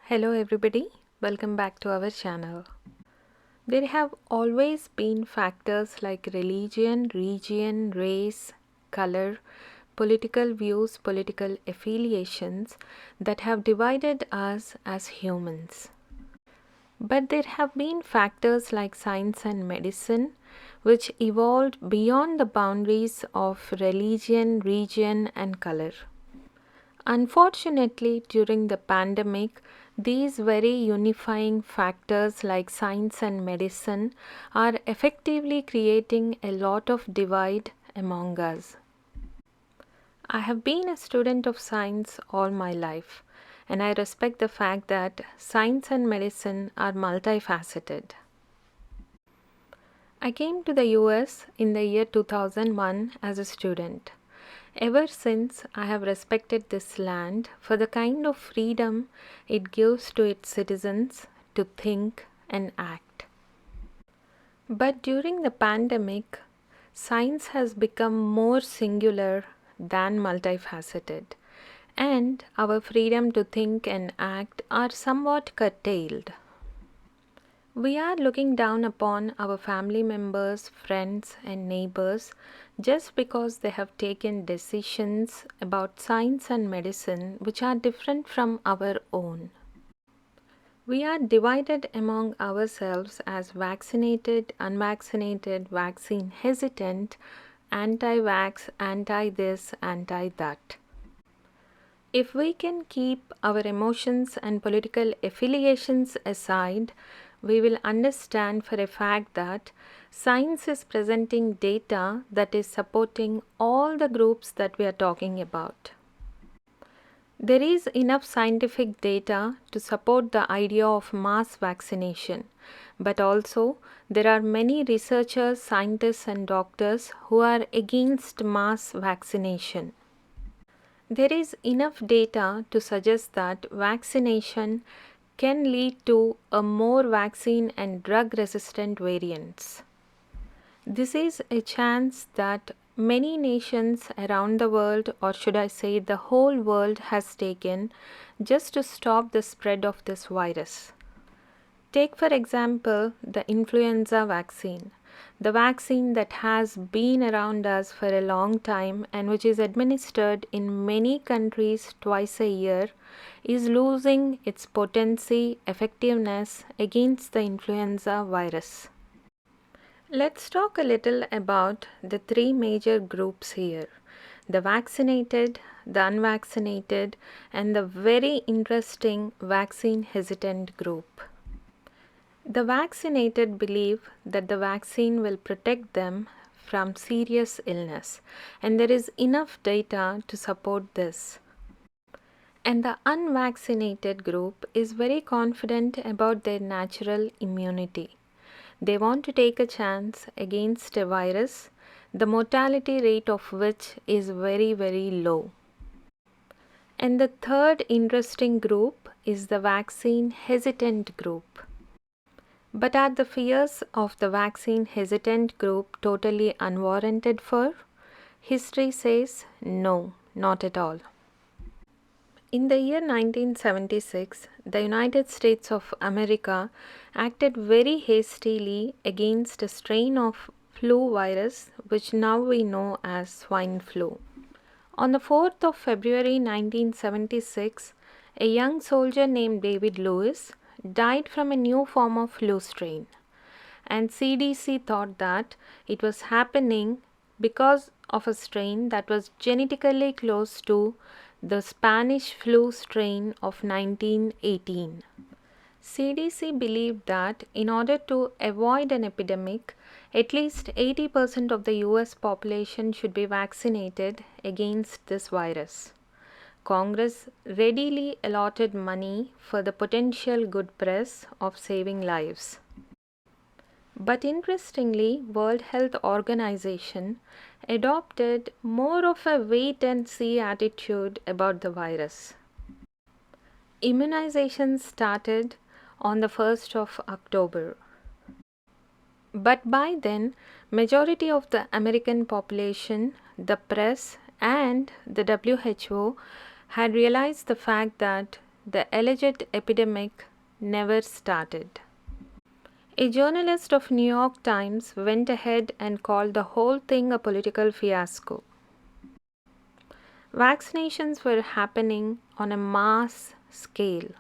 Hello everybody, welcome back to our channel. There have always been factors like religion, region, race, color, political views, political affiliations that have divided us as humans. But there have been factors like science and medicine which evolved beyond the boundaries of religion, region, and color. Unfortunately, during the pandemic, these very unifying factors like science and medicine are effectively creating a lot of divide among us. I have been a student of science all my life, and I respect the fact that science and medicine are multifaceted. I came to the US in the year 2001 as a student. Ever since, I have respected this land for the kind of freedom it gives to its citizens to think and act. But during the pandemic, science has become more singular than multifaceted, and our freedom to think and act are somewhat curtailed. We are looking down upon our family members, friends, and neighbors just because they have taken decisions about science and medicine which are different from our own. We are divided among ourselves as vaccinated, unvaccinated, vaccine hesitant, anti-vax, anti-this, anti-that. If we can keep our emotions and political affiliations aside, we will understand for a fact that science is presenting data that is supporting all the groups that we are talking about. There is enough scientific data to support the idea of mass vaccination, but also there are many researchers, scientists, and doctors who are against mass vaccination. There is enough data to suggest that vaccination can lead to a more vaccine and drug resistant variants. This is a chance that many nations around the world, or should I say the whole world, has taken just to stop the spread of this virus. Take for example the influenza vaccine. The vaccine that has been around us for a long time and which is administered in many countries twice a year is losing its potency, effectiveness against the influenza virus. Let's talk a little about the three major groups here: the vaccinated, the unvaccinated, and the very interesting vaccine hesitant group. The vaccinated believe that the vaccine will protect them from serious illness, and there is enough data to support this. And the unvaccinated group is very confident about their natural immunity. They want to take a chance against a virus, the mortality rate of which is very, very low. And the third interesting group is the vaccine hesitant group. But are the fears of the vaccine hesitant group totally unwarranted for? History says no, not at all. In the year 1976, the United States of America acted very hastily against a strain of flu virus which now we know as swine flu. On the 4th of February 1976, a young soldier named David Lewis died from a new form of flu strain, and CDC thought that it was happening because of a strain that was genetically close to the Spanish flu strain of 1918. CDC believed that in order to avoid an epidemic, at least 80% of the US population should be vaccinated against this virus. Congress readily allotted money for the potential good press of saving lives. But interestingly, World Health Organization adopted more of a wait and see attitude about the virus. Immunization started on the 1st of October. But by then, majority of the American population, the press, and the WHO had realized the fact that the alleged epidemic never started. A journalist of New York Times went ahead and called the whole thing a political fiasco. Vaccinations were happening on a mass scale,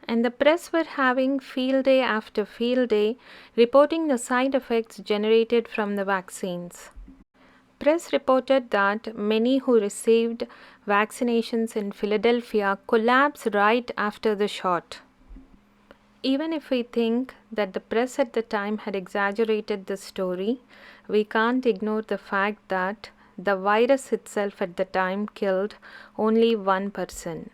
and the press were having field day after field day reporting the side effects generated from the vaccines. Press reported that many who received vaccinations in Philadelphia collapsed right after the shot. Even if we think that the press at the time had exaggerated the story, we can't ignore the fact that the virus itself at the time killed only one person.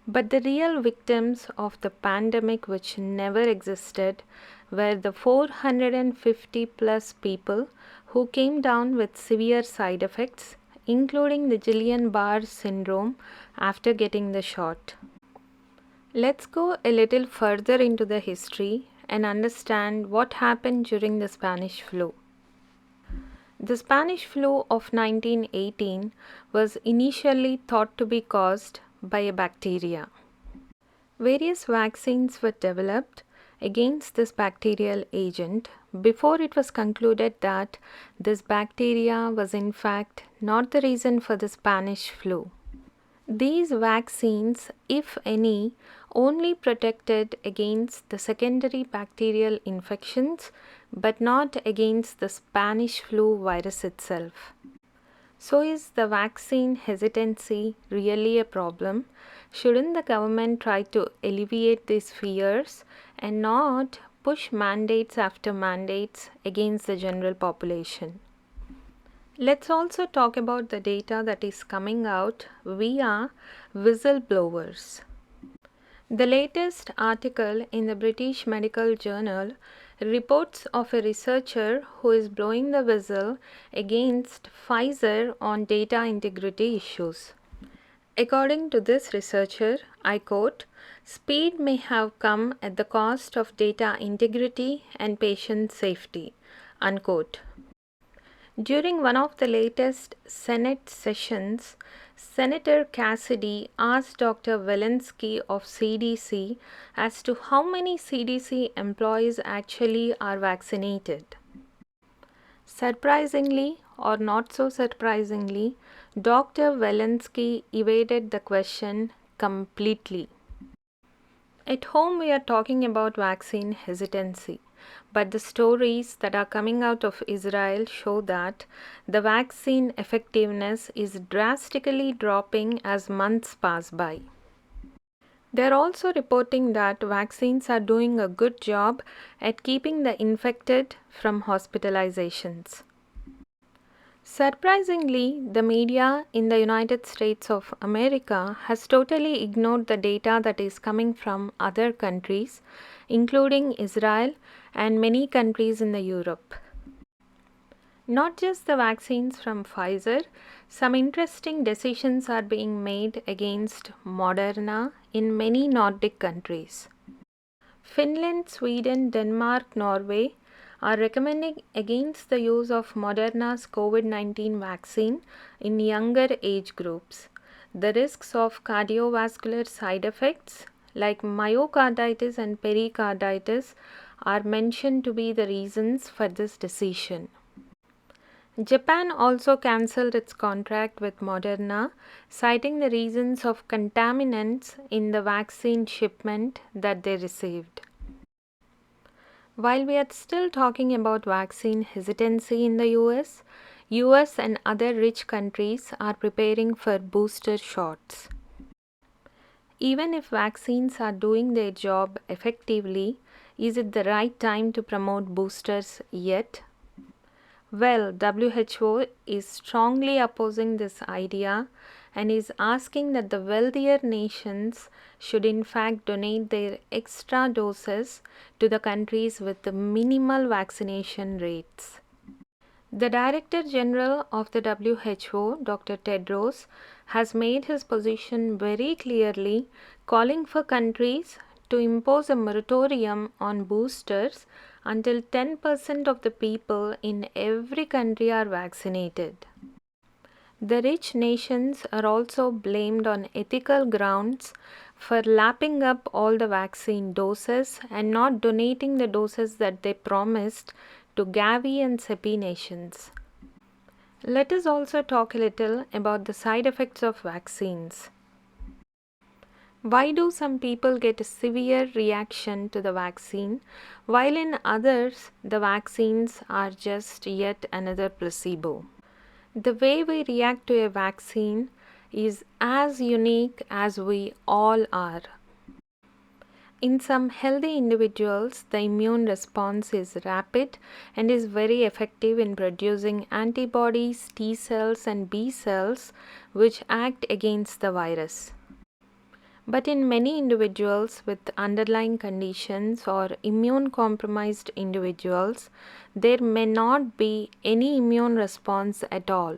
But the real victims of the pandemic, which never existed, were the 450 plus people who came down with severe side effects, including the Guillain-Barré syndrome after getting the shot. Let's go a little further into the history and understand what happened during the Spanish flu. The Spanish flu of 1918 was initially thought to be caused by a bacteria. Various vaccines were developed against this bacterial agent before it was concluded that this bacteria was in fact not the reason for the Spanish flu. These vaccines, if any, only protected against the secondary bacterial infections but not against the Spanish flu virus itself. So, is the vaccine hesitancy really a problem? Shouldn't the government try to alleviate these fears and not push mandates after mandates against the general population? Let's also talk about the data that is coming out via whistleblowers. The latest article in the British Medical Journal reports of a researcher who is blowing the whistle against Pfizer on data integrity issues. According to this researcher, I quote, "Speed may have come at the cost of data integrity and patient safety," unquote. During one of the latest Senate sessions, Senator Cassidy asked Dr. Walensky of CDC as to how many CDC employees actually are vaccinated. Surprisingly, or not so surprisingly, Dr. Walensky evaded the question completely. At home, we are talking about vaccine hesitancy. But the stories that are coming out of Israel show that the vaccine effectiveness is drastically dropping as months pass by. They are also reporting that vaccines are doing a good job at keeping the infected from hospitalizations. Surprisingly, the media in the United States of America has totally ignored the data that is coming from other countries, including Israel and many countries in the Europe. Not just the vaccines from Pfizer, some interesting decisions are being made against Moderna in many Nordic countries. Finland, Sweden, Denmark, Norway are recommending against the use of Moderna's COVID-19 vaccine in younger age groups. The risks of cardiovascular side effects like myocarditis and pericarditis are mentioned to be the reasons for this decision. Japan also cancelled its contract with Moderna, citing the reasons of contaminants in the vaccine shipment that they received. While we are still talking about vaccine hesitancy in the US and other rich countries are preparing for booster shots. Even if vaccines are doing their job effectively, is it the right time to promote boosters yet? Well, WHO is strongly opposing this idea and is asking that the wealthier nations should in fact donate their extra doses to the countries with the minimal vaccination rates. The Director General of the WHO, Dr. Tedros, has made his position very clearly, calling for countries to impose a moratorium on boosters until 10% of the people in every country are vaccinated. The rich nations are also blamed on ethical grounds for lapping up all the vaccine doses and not donating the doses that they promised to Gavi and CEPI nations. Let us also talk a little about the side effects of vaccines. Why do some people get a severe reaction to the vaccine, while in others the vaccines are just yet another placebo? The way we react to a vaccine is as unique as we all are. In some healthy individuals, the immune response is rapid and is very effective in producing antibodies, T cells, and B cells which act against the virus. But in many individuals with underlying conditions or immune compromised individuals, there may not be any immune response at all.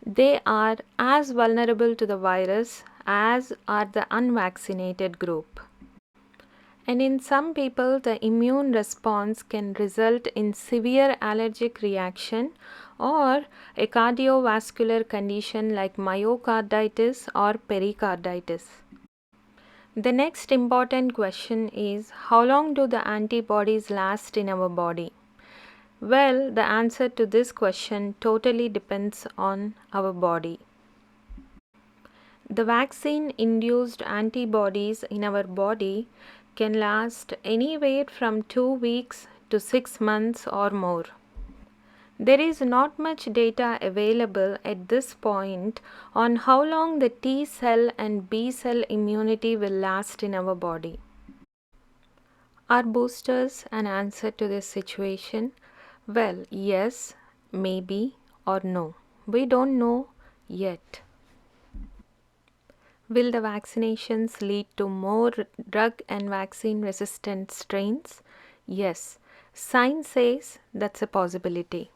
They are as vulnerable to the virus as are the unvaccinated group. And in some people, the immune response can result in severe allergic reaction or a cardiovascular condition like myocarditis or pericarditis. The next important question is, how long do the antibodies last in our body? Well, the answer to this question totally depends on our body. The vaccine-induced antibodies in our body can last anywhere from 2 weeks to 6 months or more. There is not much data available at this point on how long the T cell and B cell immunity will last in our body. Are boosters an answer to this situation? Well, yes, maybe, or no. We don't know yet. Will the vaccinations lead to more drug and vaccine resistant strains? Yes, science says that's a possibility.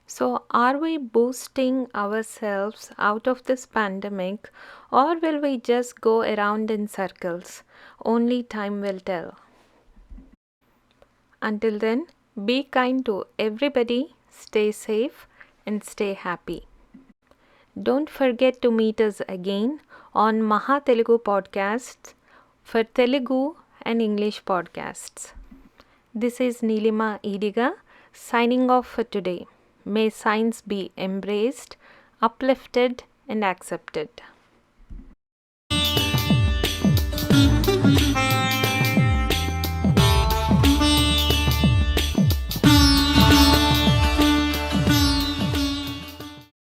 So, are we boosting ourselves out of this pandemic, or will we just go around in circles? Only time will tell. Until then, be kind to everybody, stay safe, and stay happy. Don't forget to meet us again on Maha Telugu Podcasts for Telugu and English podcasts. This is Neelima Idiga signing off for today. May science be embraced, uplifted, and accepted.